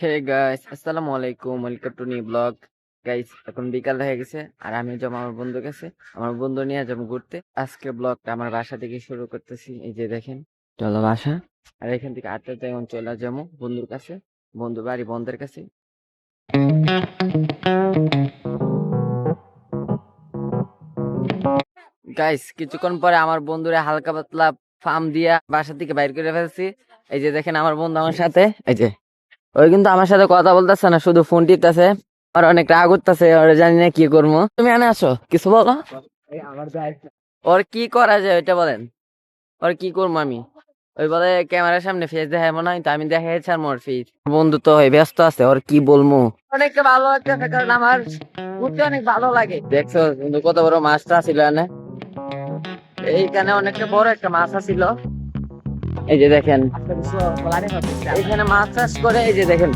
Hey guys, আসসালামু আলাইকুম, welcome to new blog. Guys, এখন বিকাল হয়ে গেছে আর আমি যাবো আমার বন্ধুর কাছে। আমার বন্ধু নিয়ে যাবো ঘুরতে। আজকে ব্লগটা আমার বাসা থেকে শুরু করতেছি। এই যে দেখেন, চলো বাসা। আর এখান থেকে 8টায় যেমন চলে যাবো বন্ধুর কাছে, বন্ধু বাড়ি বন্ধের কাছে। গাইস, কিছুক্ষণ পরে আমার বন্ধুরা হালকা পাতলা ফার্ম দিয়া বাসা থেকে বাইর করে ফেলছি। এই যে দেখেন আমার বন্ধু আমার সাথে, এই যে ওই কিন্তু আমার সাথে কথা বলতেছে না, শুধু ফোন টিপতেছে। আর অনেক রাগ উঠতেছে, ওরা জানি না কি করবো। তুমি আনে আসো, কিছু বলো। ওর কি করা যায় ওইটা বলেন। ওর কি করবো আমি? ওই বলে ক্যামেরার সামনে ফেস দেখায় মনে হয়, তো আমি দেখাইছি আর মোর ফেস। বন্ধু তো হয় ব্যস্ত আছে, ওর কি বলবো। অনেক ভালো লাগতেছে কারণ আমার ঘুরতে অনেক ভালো লাগে। দেখছো বন্ধু কত বড় মাছটা ছিল এখানে। এইখানে অনেকটা বড় একটা মাছ ছিল। এই যে দেখেন এখানে মাছ চাষ করে। এই যে দেখেন,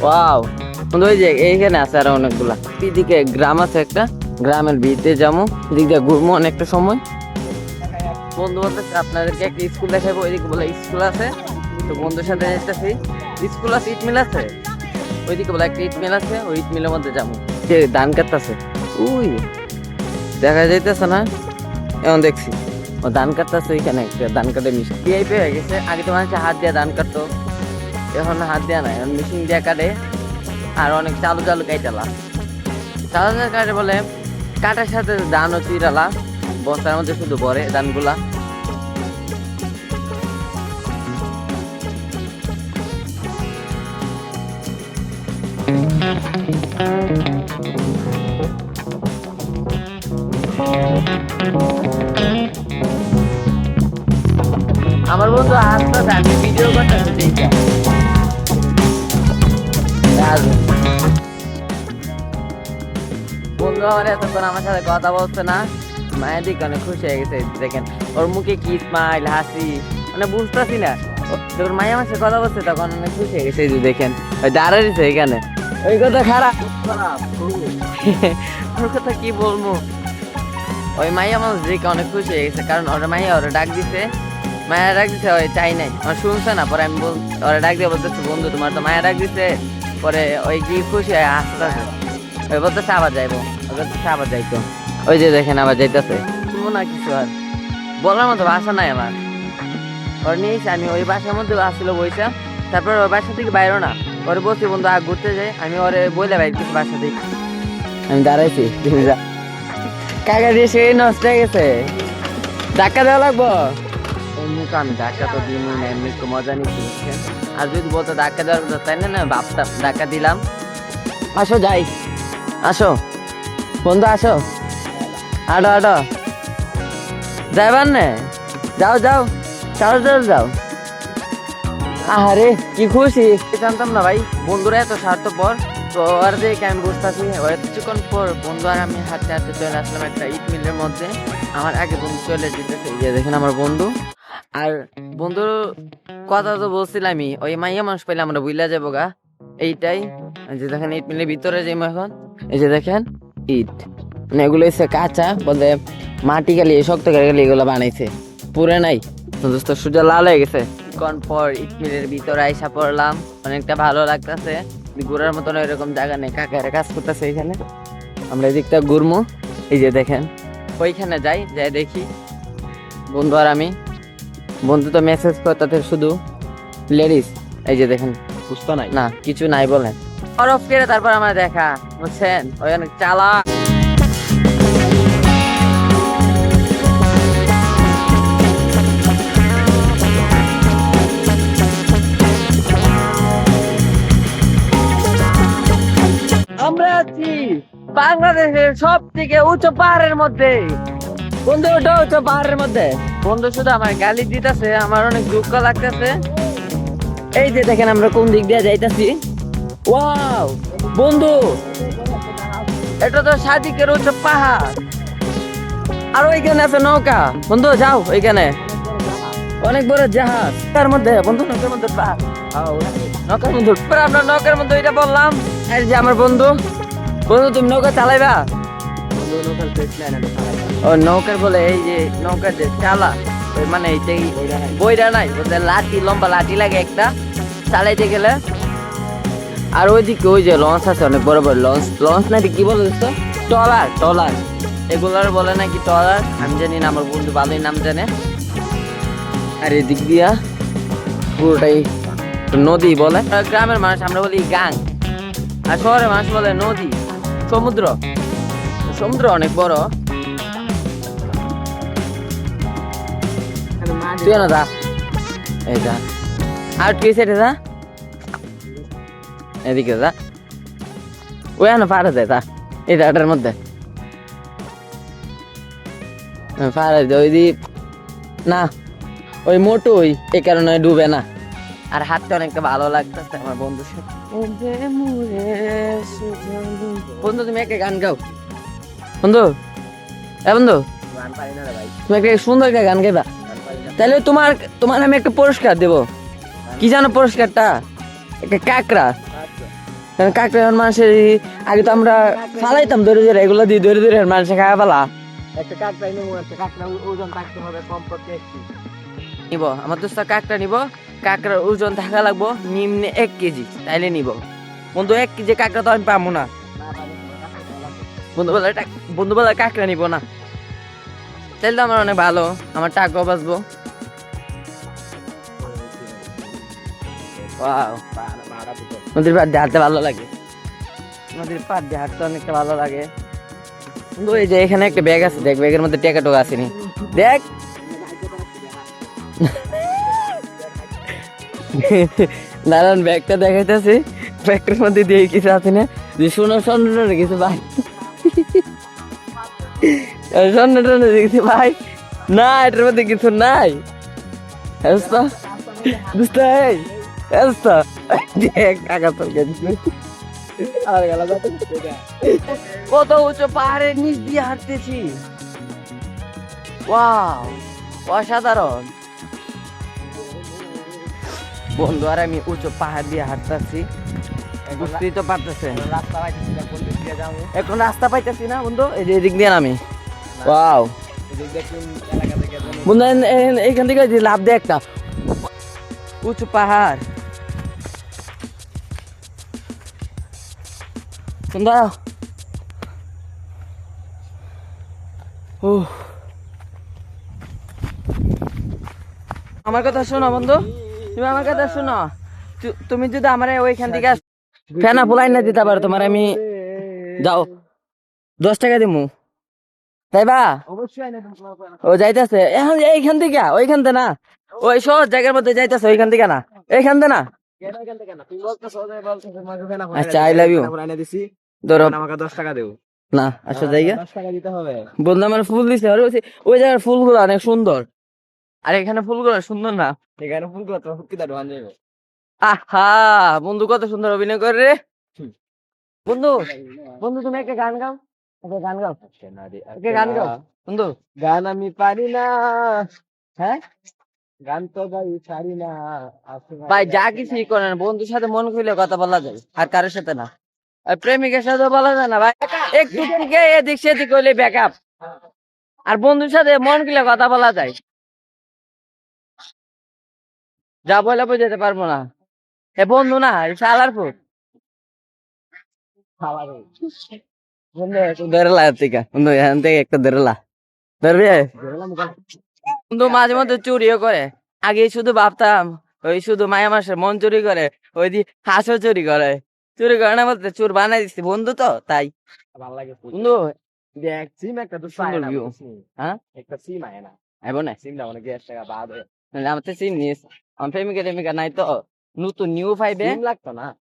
ওয়াও বন্ধু, ওই যে এইখানে আছে আরো অনেকগুলা। এদিকে গ্রাম আছে একটা, গ্রামের ভিতরে যাবো, এদিক দিয়ে ঘুরবো অনেকটা সময়। বন্ধু বলতেছে আপনাদেরকে একটা স্কুল দেখাবো, ওইদিকে বলে স্কুল আছে, তো বন্ধুর সাথে যেতেছি। স্কুল আছে, ইট মিল আছে, ওইদিকে বলে একটা ইট মিল আছে, ওই ইট মিলের মধ্যে যাবো। যে ধান কাটতেছে, উই দেখা যাইতেছে না, এখন দেখছি ও ধান কাটতেছে। ওইখানে একটা ধান কাটে মেশিন ভিআইপি হয়ে গেছে। আগে তো মানুষ হাত দিয়ে ধান কাটতো, এখন হাত দেওয়া নাই, এখন মেশিন দিয়ে কাটে। আর অনেক চালু চালু কাইটালা, চালু চালু কাটে বলে কাটার সাথে ধানও চিরালা, বস্তার মধ্যে শুধু ভরে ধানগুলা। আমার বন্ধু হাসতে আমি ভিডিও করতেছি। বন্ধু আমার এতক্ষণ আমার সাথে কথা বলছে না, মায়ের দিকে অনেক খুশি হয়ে গেছে। দেখেন ওর মুখে কি স্মাইল, হাসি, মানে বুঝতেছি না। যখন মাই আমার সাথে কথা বলছে তখন অনেক খুশি হয়ে গেছে। এই যে দেখেন ওই দাঁড়াইছে এখানে, ওই কথা খারাপ ওর কথা কি বলবো। ওই মাইয়া মানুষ দেখে অনেক খুশি হয়ে গেছে, কারণ ওরা মাইয়া ওরা ডাক দিছে, মায়া ডাক দিছে, ওই চাই নাই, আমার শুনছে না। পরে আমি ওরা ডাক দিয়ে বলতেছে বন্ধু তোমার তো মায়া ডাক দিছে। পরে ওই কি খুশি হয় আসতেছে, ওই বলতেছে আবার যাইবো, ওই বলতেছে আবার যাইতো। ওই যে দেখেন আবার যাইতেছে। শুনবো না কিছু আর বলার মতো ভাষা নাই আমার। ওর নিয়েছি আমি ওই বাসার মধ্যে আসছিল বইসা, তারপর ওর বাসা থেকে বাইরো না, ওরে বলছি বন্ধু আগ ঘুরতে যাই। আমি ওরে বইলে বাইর কিছু বাসা থেকে, আমি দাঁড়াইছি। তুমি যা কাকা দিয়ে সেই নষ্ট হয়ে গেছে, ধাক্কা দেওয়া লাগবো। এমনি তো আমি ধাক্কা তো দিই না, এমনি একটু মজা নিচ্ছি বুঝছেন। আর যদি বলতো ধাক্কা দেওয়ার কথা, তাই না, বাপটা ধাক্কা দিলাম। আসো যাই, আসো বন্ধু আসো, আডো আডো যাইবার নে, যাও যাও, চালো চালো যাও। আরে কি খুশি, জানতাম না ভাই বন্ধুরা এত স্বার্থপর। তো আর দেখে আমি বুঝতেছি কিছুক্ষণ পর বন্ধু আর আমি হাঁটতে হাঁটতে চলে আসলাম একটা ইট মিলের মধ্যে। আমার আগে বন্ধু চলে যেতেছে, এই যে দেখেন আমার বন্ধু। আর বন্ধুর কথা তো বলছিলামই, ওই মাইয়া মানুষ পাইলে আমরা বুইলা যাবো গা, এইটাই। এই যে দেখেন ইট মিলের ভিতরে যাই এখন। এই যে দেখেন ইট, মানে এগুলো হচ্ছে কাঁচা, বলে মাটি গালি শক্ত করে গেলে এগুলো বানাইছে, পুরে নাই। দোস্ত সূর্য লাল হয়ে গেছে। কোন পর ইট মিলের ভিতরে আইসা পড়লাম, অনেকটা ভালো লাগতেছে। ঘোরার মতন এরকম জায়গা নেই, কাকারা কাজ করতেছে এখানে, আমরা এদিকটা ঘুরমু। এই যে দেখেন ওইখানে যাই, যাই দেখি বন্ধু আর আমি। বন্ধু তো মেসেজ করতে শুধু লেডিস। এই যে দেখেন বুঝতো নাই না, কিছু নাই বলেন অরফ কেড়ে, তারপর আমার দেখা বুঝছেন, ওই অনেক চালাক। আমরা আছি বাংলাদেশের সব থেকে উঁচু পাহাড়ের মধ্যে। বন্ধু ওটা উঁচু পাহাড়ের মধ্যে, বন্ধু শুধু আমার গালি দিতেছে, আমার অনেক দুঃখ লাগতেছে। এই যে দেখেন আমরা কোন দিক দিয়ে যাইতাছি। ওয়াও বন্ধু, এটা তো সাদিকের উঁচু পাহাড়। আর ওইখানে আছে নৌকা, বন্ধু যাও ওইখানে, অনেক বড় জাহাজ তার মধ্যে। বন্ধু নৌকার মধ্যে নৌকার মধ্যে আমরা নৌকার মধ্যে এটা বললাম। এই যে আমার বন্ধু, বন্ধু তুমি নৌকা চালাইবা? ও নৌকার বলে এই যে নৌকার যে চালা, ওই মানে এইটাই বইরা নাই, ওদের লাঠি লম্বা লাঠি লাগে একটা, চালাইতে গেলে। আর ওইদিকে ওই যে লঞ্চ আছে অনেক বড় বড় লঞ্চ, লঞ্চ নাকি কি বলে দোস্ত, ট্রলার, ট্রলার এগুলার বলে নাকি ট্রলার, আমি জানি না, আমার বন্ধু ভালোই নাম জানে। আর এদিক দিয়া পুরোটাই নদী বলে, গ্রামের মানুষ আমরা বলি গাং, আর শহরের মানুষ বলে নদী, সমুদ্র। সমুদ্র অনেক বড়। তুই না যা, এই যা, আর কি সেটা যা, এদিকে যা, ওই না পাড়া যায় তা, এই জায়গাটার মধ্যে পাড়া যায় ওই দ্বীপ না, ওই মোটো ওই, এই কারণে ডুবে না। আর হাঁটতে অনেকটা ভালো লাগতেছে আমার বন্ধুর সাথে। বন্ধু তুমি একটা গান গাও, বন্ধু এ বন্ধু তুমি একটা সুন্দর একটা গান গাইবা, তাহলে তোমার তোমার আমি একটা পুরস্কার দেবো। কি জানো পুরস্কারটা? একটা কাঁকড়া। কারণ কাঁকড়া মানুষের আগে তো আমরা ফালাইতাম ধরে ধরে, এগুলো দিয়ে ধরে ধরে মানুষের খাওয়া ফেলা। একটা কাঁকড়া নিবো, একটা কাঁকড়া ওজন থাকতে হবে কমপক্ষে 1 কেজি। নিব আমার দোস্ত কাঁকড়া নিব, কাঁকড়ার ওজন থাকা লাগবো নিম্নে 1 কেজি, তাইলে নিব। বন্ধু 1 কেজি কাঁকড়া তো আমি পাবো না, বন্ধু বলে কাঁকড়া নিব না, তাহলে তো আমার অনেক ভালো, আমার টাকাও বাঁচবো। নদীর পাড় দিয়ে হাঁটতে ভালো লাগে, নদীর পাড় দিয়ে হাঁটতে অনেকটা ভালো লাগে। বন্ধু এই যে এখানে একটা ব্যাগ আছে, দেখ ব্যাগের মধ্যে টাকা টোকা আসেনি, দেখ। দাঁড়ান ব্যাগটা দেখাইতেছি, ব্যাগটার মধ্যে দিয়ে কিছু আছে না, যে সোনা স্বর্ণ কিছু ভাই, স্বর্ণ টর্ণ কিছু ভাই না, এটার মধ্যে কিছু নাই। কত উঁচু পাহাড়ের নিচ দিয়ে হাঁটতেছি, ওয়াও অসাধারণ। বন্ধু আর আমি উঁচু পাহাড় দিয়ে হাঁটতেছি, বুঝতেই তো পারতেছে। এখন রাস্তা পাইতেছি না বন্ধু, এই যে এদিক দিয়ে নামি, ওয়াও বন্ধু এইখান থেকে লাভ দেয় একটা উঁচু পাহাড়। বন্ধু আমার কথা শোনো বন্ধু, তুমি আমার কথা শোনো, তুমি যদি আমার ওইখান থেকে ফেনা ফুলাই না দিতে পারো, তোমার আমি যাও 10 টাকা দিমু, তাইবা? ও যাইতেছে এখন এইখান থেকে, ওইখান থেকে না, ওই সহজ জায়গার মধ্যে যাইতেছে, ওইখান থেকে না, এইখান থেকে না। আচ্ছা আই লাভ ইউ, ধরো আমাকে 10 টাকা দেবো না, আচ্ছা জায়গা 10 টাকা দিতে হবে। বন্ধু আমার ফুল দিছে, ওই জায়গার ফুলগুলো অনেক সুন্দর, আর এখানে ফুলগুলো সুন্দর না, এখানে ফুলগুলো তো হুক্কিটা ঢোকান যাবে। আহা বন্ধু কত সুন্দর অভিনয় করে রে বন্ধু। বন্ধু তুমি একটা গান গাও, একটা গান গাও, একটা গান গাও বন্ধু। গান আমি পারি না, হ্যাঁ গান তো ভাই পারি না। ভাই যা কিছুই করেন বন্ধুর সাথে মন খুলে কথা বলা যায়, আর কারোর সাথে না। আর প্রেমিকের সাথে বলা যায় না ভাই, একটু থেকে এদিক সেদিক হইলে ব্যাকআপ, আর বন্ধুর সাথে মন খুলে কথা বলা যায়। যা বলে বুঝাতে পারবো না, এ বন্ধু না শালার ফুট বন্ধু, একটু ধরেলা থেকে বন্ধু, এখান থেকে একটা ধরেলা ধরবে বন্ধু। মাঝে মধ্যে চুরিও করে, আগে শুধু ভাবতাম ওই শুধু মায়া মাসের মন চুরি করে, ওই দি হাঁসও চুরি করে, চুরি করে না বলতে চোর বানাই দিচ্ছি বন্ধু, তো তাই ভালো লাগে বন্ধু। দেখ সিম একটা তো সুন্দর view। হ্যাঁ একটা সিম আয় না, আইবো না, সিমটা অনেক 10 টাকা বাদ আমার তো চিনিস, আমার প্রেমিকা টেমিকা নাই তো, নতুন নিউ ফাইভে সিম লাগতো না।